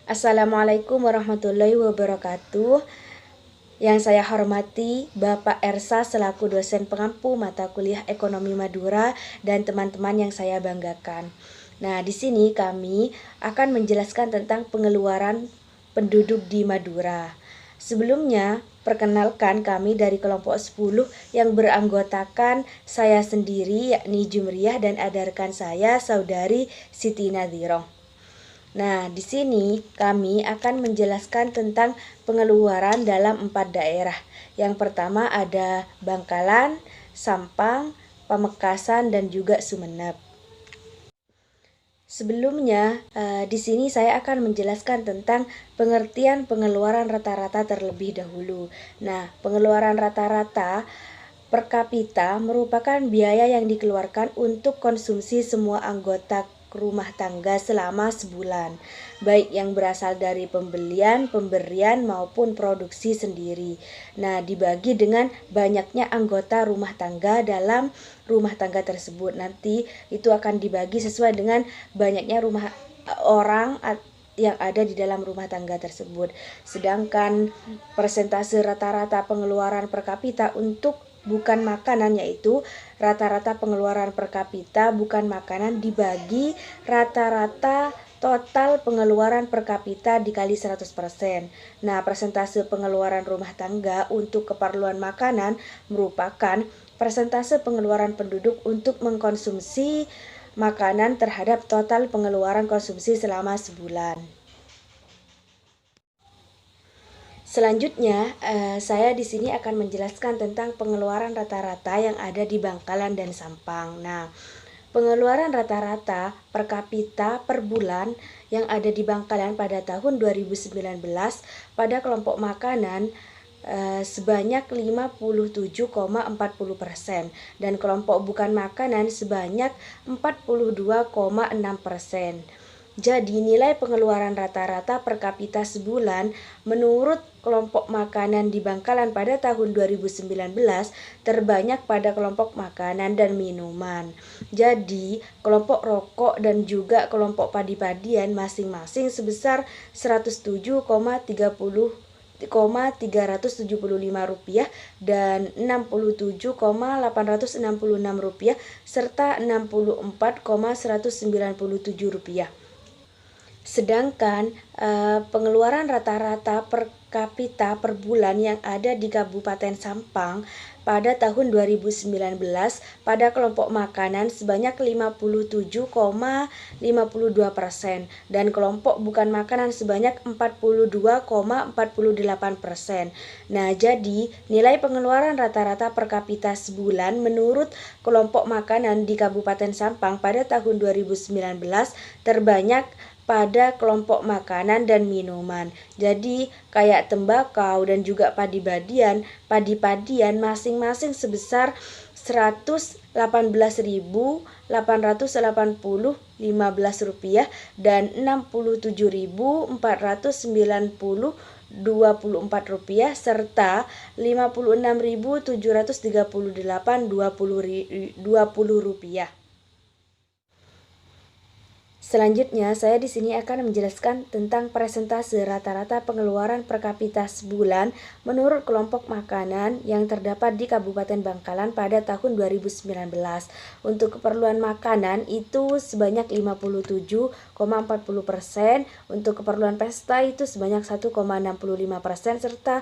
Assalamualaikum warahmatullahi wabarakatuh. Yang saya hormati Bapak Ersa selaku dosen pengampu mata kuliah Ekonomi Madura dan teman-teman yang saya banggakan. Nah, di sini kami akan menjelaskan tentang pengeluaran penduduk di Madura. Sebelumnya, perkenalkan kami dari kelompok 10 yang beranggotakan saya sendiri yakni Jumriyah dan ada rekan saya saudari Siti Nadhiroh. Nah, di sini kami akan menjelaskan tentang pengeluaran dalam 4 daerah. Yang pertama ada Bangkalan, Sampang, Pamekasan, dan juga Sumeneb. Sebelumnya, di sini saya akan menjelaskan tentang pengertian pengeluaran rata-rata terlebih dahulu. Nah, pengeluaran rata-rata per kapita merupakan biaya yang dikeluarkan untuk konsumsi semua anggota rumah tangga selama sebulan, baik yang berasal dari pembelian, pemberian maupun produksi sendiri. Nah, dibagi dengan banyaknya anggota rumah tangga dalam rumah tangga tersebut. Nanti itu akan dibagi sesuai dengan banyaknya rumah orang yang ada di dalam rumah tangga tersebut. Sedangkan persentase rata-rata pengeluaran per kapita untuk bukan makanan, yaitu rata-rata pengeluaran per kapita bukan makanan dibagi rata-rata total pengeluaran per kapita dikali 100%. Nah, persentase pengeluaran rumah tangga untuk keperluan makanan merupakan persentase pengeluaran penduduk untuk mengkonsumsi makanan terhadap total pengeluaran konsumsi selama sebulan. Selanjutnya, saya di sini akan menjelaskan tentang pengeluaran rata-rata yang ada di Bangkalan dan Sampang. Nah, pengeluaran rata-rata per kapita per bulan yang ada di Bangkalan pada tahun 2019 pada kelompok makanan sebanyak 57,40% dan kelompok bukan makanan sebanyak 42,6%. Jadi nilai pengeluaran rata-rata per kapita sebulan menurut kelompok makanan di Bangkalan pada tahun 2019 terbanyak pada kelompok makanan dan minuman. Jadi kelompok rokok dan juga kelompok padi-padian masing-masing sebesar Rp107,375 dan Rp67,866 serta Rp64,197. Sedangkan pengeluaran rata-rata per kapita per bulan yang ada di Kabupaten Sampang pada tahun 2019 pada kelompok makanan sebanyak 57,52% dan kelompok bukan makanan sebanyak 42,48%. Nah, jadi nilai pengeluaran rata-rata per kapita sebulan menurut kelompok makanan di Kabupaten Sampang pada tahun 2019 terbanyak pada kelompok makanan dan minuman. Jadi kayak tembakau dan juga padi-padian masing-masing sebesar Rp118.880,15 dan Rp67.490,24 serta Rp56.738,20. Selanjutnya, saya di sini akan menjelaskan tentang persentase rata-rata pengeluaran per kapita sebulan menurut kelompok makanan yang terdapat di Kabupaten Bangkalan pada tahun 2019. Untuk keperluan makanan itu sebanyak 57,40%, untuk keperluan pesta itu sebanyak 1,65%, serta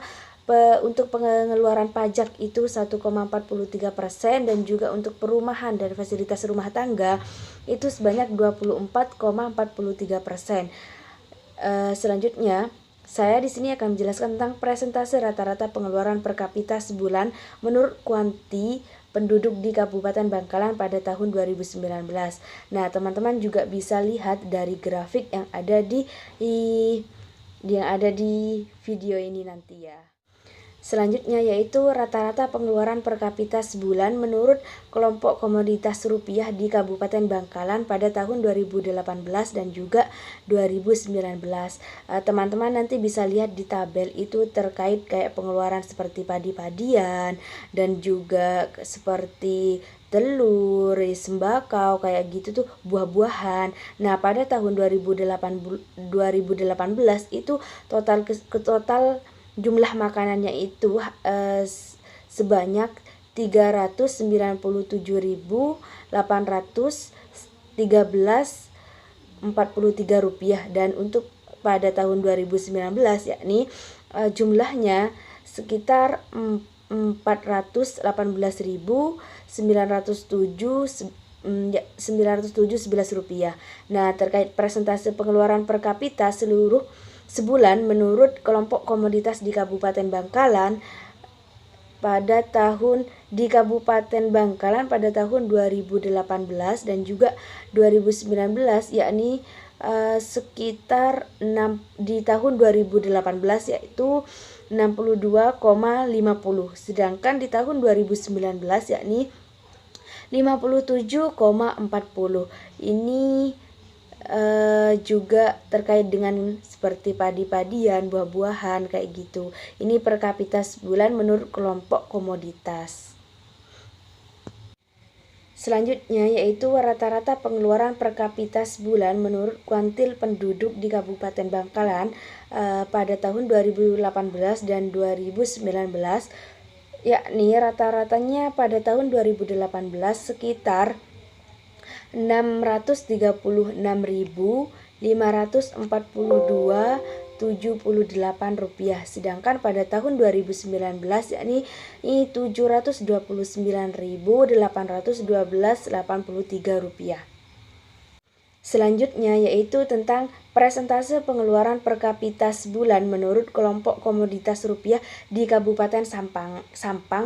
untuk pengeluaran pajak itu 1,43% dan juga untuk perumahan dan fasilitas rumah tangga itu sebanyak 24,43%. Selanjutnya, saya di sini akan menjelaskan tentang persentase rata-rata pengeluaran per kapita sebulan menurut kuanti penduduk di Kabupaten Bangkalan pada tahun 2019. Nah, teman-teman juga bisa lihat dari grafik yang ada di video ini nanti ya. Selanjutnya yaitu rata-rata pengeluaran per kapita sebulan menurut kelompok komoditas rupiah di Kabupaten Bangkalan pada tahun 2018 dan juga 2019. Teman-teman nanti bisa lihat di tabel itu terkait kayak pengeluaran seperti padi-padian dan juga seperti telur, sembako kayak gitu tuh, buah-buahan. Nah, pada tahun 2018 itu total jumlah makanannya itu sebanyak 397.813,43 rupiah, dan untuk pada tahun 2019 yakni jumlahnya sekitar 418.907,11 rupiah. Nah, terkait persentase pengeluaran per kapita seluruh sebulan menurut kelompok komoditas di Kabupaten Bangkalan pada tahun pada tahun 2018 dan juga 2019, yakni sekitar di tahun 2018 yaitu 62,50, sedangkan di tahun 2019 yakni 57,40. Ini juga terkait dengan seperti padi-padian, buah-buahan kayak gitu. Ini per kapita sebulan menurut kelompok komoditas. Selanjutnya yaitu rata-rata pengeluaran per kapita sebulan menurut kuantil penduduk di Kabupaten Bangkalan pada tahun 2018 dan 2019, yakni rata-ratanya pada tahun 2018 sekitar 636.542,78 rupiah, sedangkan pada tahun 2019 yakni 729.812,83 rupiah. Selanjutnya yaitu tentang persentase pengeluaran per kapita sebulan menurut kelompok komoditas rupiah di Kabupaten Sampang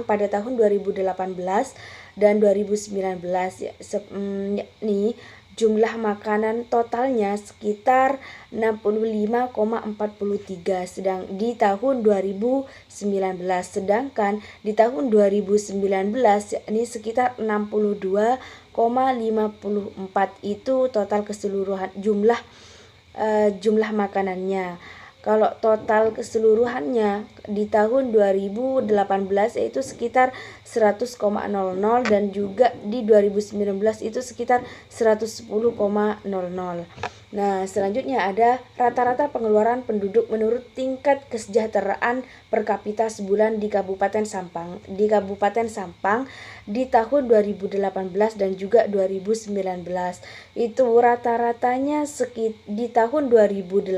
pada tahun 2018 dan 2019, yakni jumlah makanan totalnya sekitar 65,43 sedang di tahun 2019, sedangkan di tahun 2019 yakni sekitar 62,54 itu total keseluruhan jumlah makanannya. Kalau total keseluruhannya di tahun 2018 yaitu sekitar 100,00 dan juga di 2019 itu sekitar 110,00. Nah, selanjutnya ada rata-rata pengeluaran penduduk menurut tingkat kesejahteraan per kapita sebulan di Kabupaten Sampang. Di Kabupaten Sampang di tahun 2018 dan juga 2019 itu rata-ratanya di tahun 2008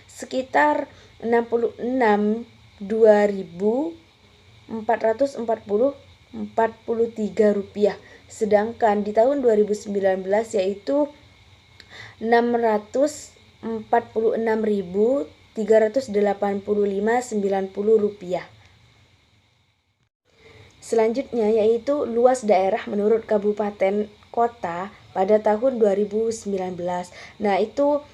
sekitar 66.2.443 rupiah, sedangkan di tahun 2019 yaitu 646.385,90 rupiah. Selanjutnya yaitu luas daerah menurut kabupaten kota pada tahun 2019. Nah, itu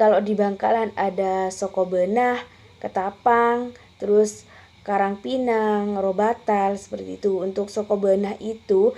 kalau di Bangkalan ada Sokobenah, Ketapang, terus Karangpinang, Robatal, seperti itu. Untuk Sokobenah itu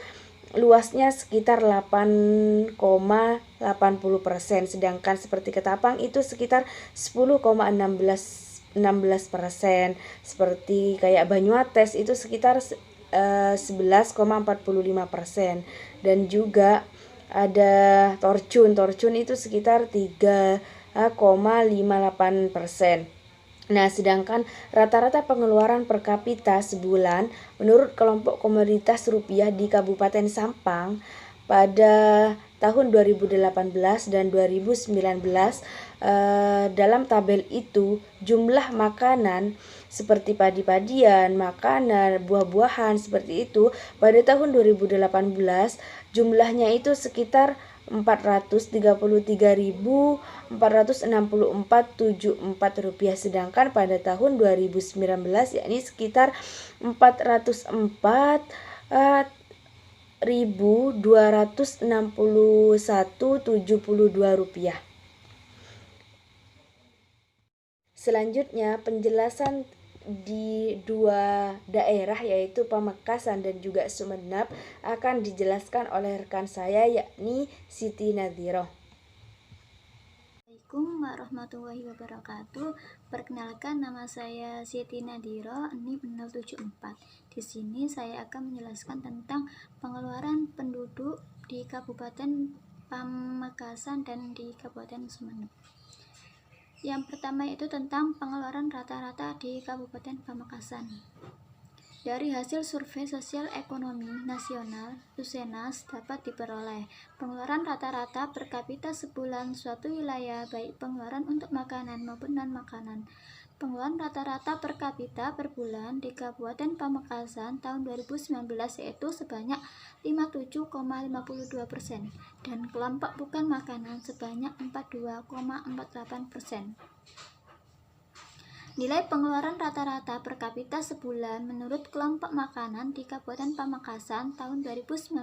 luasnya sekitar 8,80%, sedangkan seperti Ketapang itu sekitar 10,16%, seperti kayak Banyuates itu sekitar 11,45%, dan juga ada Torcun itu sekitar 3,58%. Nah, sedangkan rata-rata pengeluaran per kapita sebulan menurut kelompok komoditas rupiah di Kabupaten Sampang pada tahun 2018 dan 2019, dalam tabel itu jumlah makanan seperti padi-padian, makanan, buah-buahan seperti itu pada tahun 2018 jumlahnya itu sekitar 433.464,74 rupiah, sedangkan pada tahun 2019 yakni sekitar 404.261,72 rupiah. Selanjutnya penjelasan di dua daerah yaitu Pamekasan dan juga Sumeneb akan dijelaskan oleh rekan saya yakni Siti Nadhiroh. Assalamualaikum warahmatullahi wabarakatuh. Perkenalkan, nama saya Siti Nadiro, NIM 074. Di sini saya akan menjelaskan tentang pengeluaran penduduk di Kabupaten Pamekasan dan di Kabupaten Sumeneb. Yang pertama itu tentang pengeluaran rata-rata di Kabupaten Pamekasan. Dari hasil Survei Sosial Ekonomi Nasional (Susenas) dapat diperoleh pengeluaran rata-rata per kapita sebulan suatu wilayah, baik pengeluaran untuk makanan maupun non-makanan. Pengeluaran rata-rata per kapita per bulan di Kabupaten Pamekasan tahun 2019 yaitu sebanyak 57,52% dan kelompok bukan makanan sebanyak 42,48%. Nilai pengeluaran rata-rata per kapita sebulan menurut kelompok makanan di Kabupaten Pamekasan tahun 2019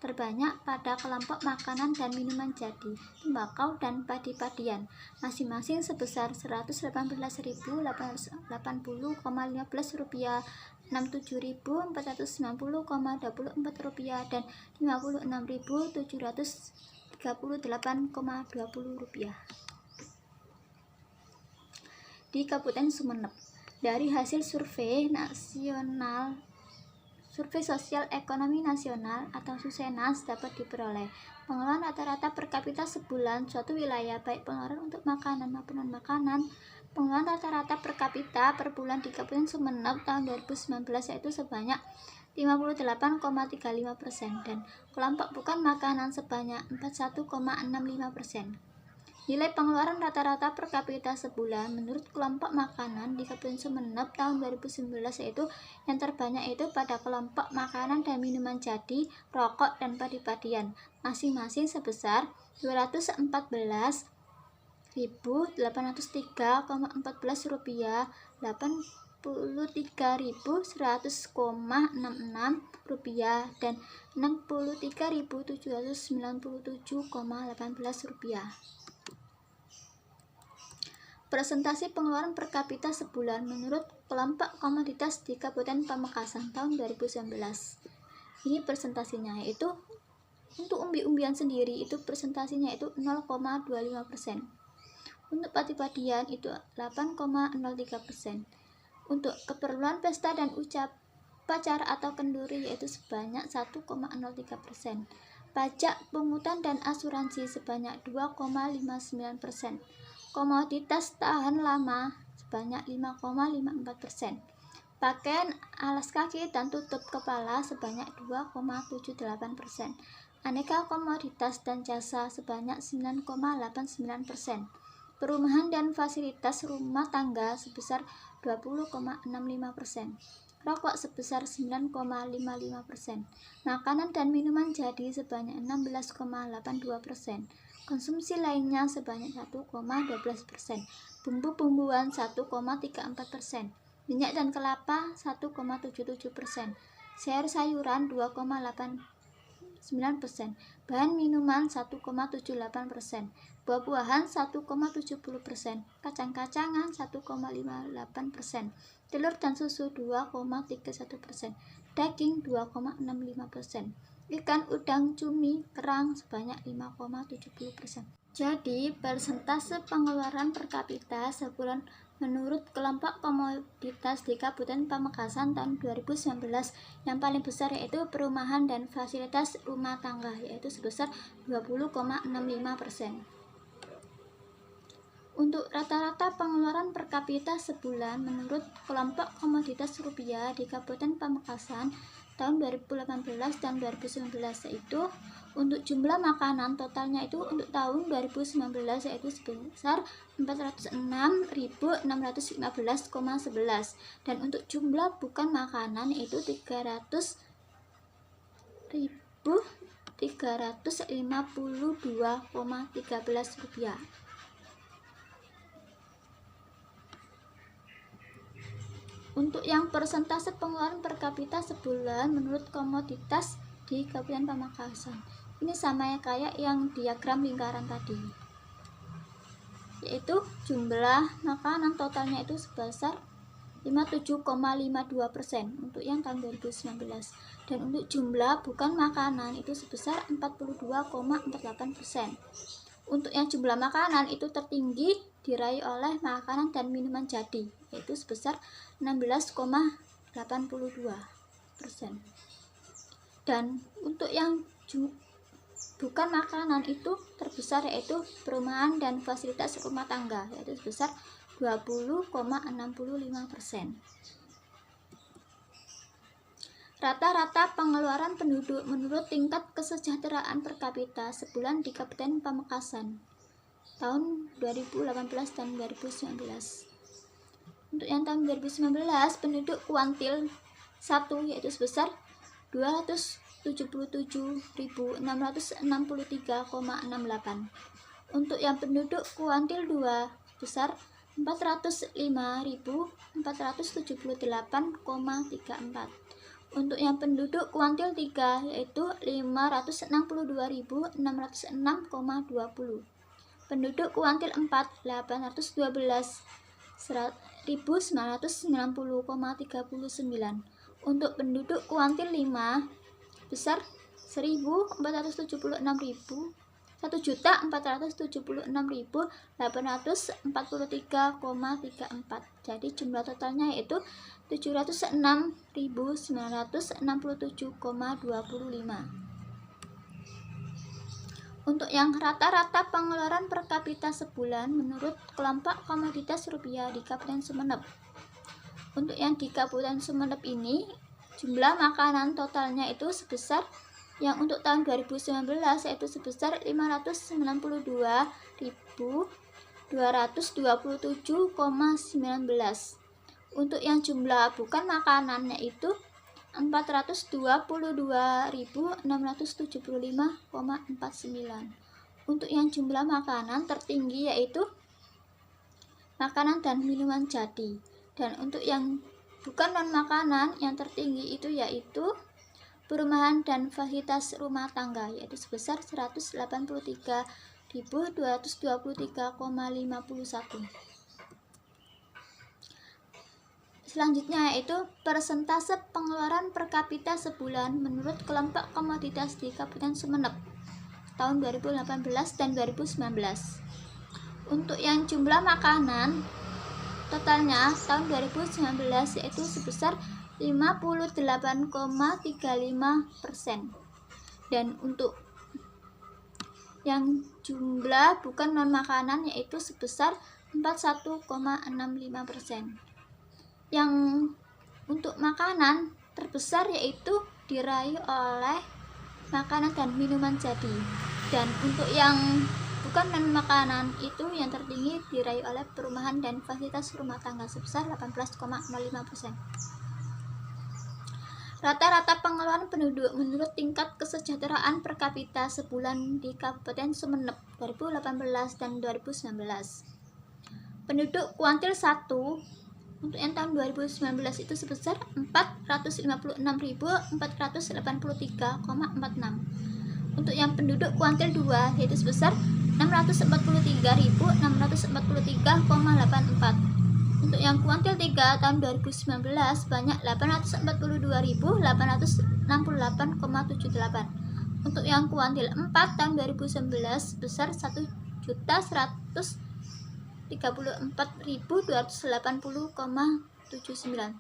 terbanyak pada kelompok makanan dan minuman jadi, tembakau dan padi-padian, masing-masing sebesar Rp118.880,15, Rp67.490,24 dan Rp56.738,20. Di Kabupaten Sumeneb, dari hasil Survei Sosial Ekonomi Nasional atau Susenas dapat diperoleh pengeluaran rata-rata per kapita sebulan suatu wilayah, baik pengeluaran untuk makanan maupun non-makanan. Pengeluaran rata-rata per kapita per bulan di Kabupaten Sumeneb tahun 2019 yaitu sebanyak 58,35% dan kelompok bukan makanan sebanyak 41,65%. Nilai pengeluaran rata-rata per kapita sebulan menurut kelompok makanan di Kabupaten Sumeneb tahun 2019 yaitu yang terbanyak itu pada kelompok makanan dan minuman jadi, rokok dan padi-padian, masing-masing sebesar Rp214.803,14, Rp83.100,66 dan Rp63.797,18. Presentasi pengeluaran per kapita sebulan menurut kelompok komoditas di Kabupaten Pamekasan tahun 2019. Ini presentasinya, yaitu untuk umbi-umbian sendiri itu presentasinya itu 0,25%. Untuk padi-padian itu 8,03%. Untuk keperluan pesta dan upacara atau kenduri yaitu sebanyak 1,03%. Pajak, pungutan dan asuransi sebanyak 2,59%. Komoditas tahan lama sebanyak 5,54%. Pakaian, alas kaki dan tutup kepala sebanyak 2,78%. Aneka komoditas dan jasa sebanyak 9,89%. Perumahan dan fasilitas rumah tangga sebesar 20,65%. Rokok sebesar 9,55%. Makanan dan minuman jadi sebanyak 16,82%. Konsumsi lainnya sebanyak 1,12%, bumbu-bumbuan 1,34%, minyak dan kelapa 1,77%, sayur-sayuran 2,89%, bahan minuman 1,78%, buah-buahan 1,70%, kacang-kacangan 1,58%, telur dan susu 2,31%, daging 2,65%. Ikan, udang, cumi, kerang sebanyak 5,70%. Jadi, persentase pengeluaran per kapita sebulan menurut kelompok komoditas di Kabupaten Pamekasan tahun 2019 yang paling besar yaitu perumahan dan fasilitas rumah tangga yaitu sebesar 20,65%. Untuk rata-rata pengeluaran per kapita sebulan menurut kelompok komoditas rupiah di Kabupaten Pamekasan tahun 2018 dan 2019 yaitu untuk jumlah makanan totalnya itu untuk tahun 2019 yaitu sebesar 406.615,11 dan untuk jumlah bukan makanan yaitu 300.352,13 rupiah. Untuk yang persentase pengeluaran per kapita sebulan menurut komoditas di Kabupaten Pamekasan, ini sama ya kayak yang diagram lingkaran tadi, yaitu jumlah makanan totalnya itu sebesar 57,52% untuk yang tahun 2019 dan untuk jumlah bukan makanan itu sebesar 42,48%. Untuk yang jumlah makanan itu tertinggi diraih oleh makanan dan minuman jadi, yaitu sebesar 16,82%. Dan untuk yang bukan makanan itu terbesar, yaitu perumahan dan fasilitas rumah tangga, yaitu sebesar 20,65%. Rata-rata pengeluaran penduduk menurut tingkat kesejahteraan per kapita sebulan di Kabupaten Pamekasan tahun 2018 dan 2019. Untuk yang tahun 2019, penduduk kuantil 1 yaitu sebesar 277.663,68. Untuk yang penduduk kuantil 2 besar 405.478,34. Untuk yang penduduk kuantil 3 yaitu 562.606,20. Penduduk kuantil 4 812.190,39. Untuk penduduk kuantil 5 besar 1.476.843,34. Jadi jumlah totalnya yaitu 706.967,25. Untuk yang rata-rata pengeluaran per kapita sebulan menurut kelompok komoditas rupiah di Kabupaten Sumeneb. Untuk yang di Kabupaten Sumeneb ini, jumlah makanan totalnya itu sebesar, yang untuk tahun 2019 yaitu sebesar 599.227,19. Untuk yang jumlah bukan makanannya itu 422.675,49. Untuk yang jumlah makanan tertinggi yaitu makanan dan minuman jadi. Dan untuk yang bukan non makanan yang tertinggi itu yaitu perumahan dan fasilitas rumah tangga, yaitu sebesar 183.223,51. Selanjutnya yaitu persentase pengeluaran per kapita sebulan menurut kelompok komoditas di Kabupaten Sumeneb tahun 2018 dan 2019. Untuk yang jumlah makanan totalnya tahun 2019 yaitu sebesar 58,35%. Dan untuk yang jumlah bukan non makanan yaitu sebesar 41,65%. Yang untuk makanan terbesar yaitu diraih oleh makanan dan minuman jadi. Dan untuk yang bukan non makanan itu yang tertinggi diraih oleh perumahan dan fasilitas rumah tangga sebesar 18,05%. Rata-rata pengeluaran penduduk menurut tingkat kesejahteraan per kapita sebulan di Kabupaten Sumeneb 2018 dan 2019. Penduduk kuantil 1 untuk yang tahun 2019 itu sebesar 456.483,46. Untuk yang penduduk kuantil 2 yaitu sebesar 643.643,84. Untuk yang kuantil 3 tahun 2019 banyak 841.200.868,78. Untuk yang kuantil 4 tahun 2019 sebesar 1.134.280,79.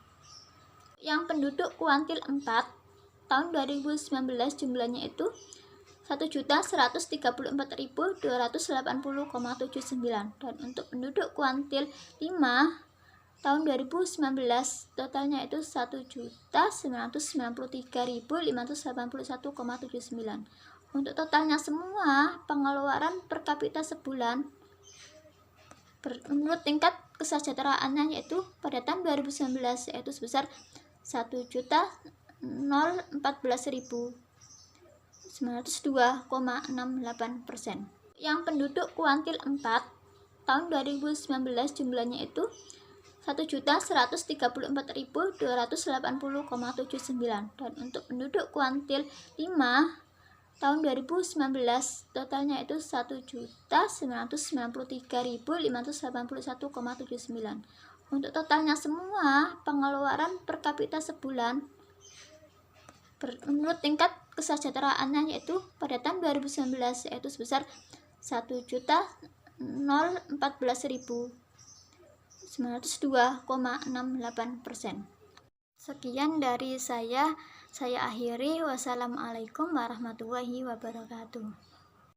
Yang penduduk kuantil 4 tahun 2019 jumlahnya itu 1.134.280,79. Dan untuk penduduk kuantil 5 tahun 2019 totalnya itu 1.993.581,79. Untuk totalnya semua pengeluaran per kapita sebulan menurut tingkat kesejahteraannya yaitu pada tahun 2019 yaitu sebesar 1.014.902,68%. Yang penduduk kuantil 4 tahun 2019 jumlahnya itu 1.134.280,79. Dan untuk penduduk kuantil 5 tahun 2019 totalnya itu 1.993.581,79. Untuk totalnya semua pengeluaran per kapita sebulan menurut tingkat kesejahteraannya yaitu pada tahun 2019 yaitu sebesar 1.014.902,68%. Sekian dari saya akhiri. Wassalamualaikum warahmatullahi wabarakatuh.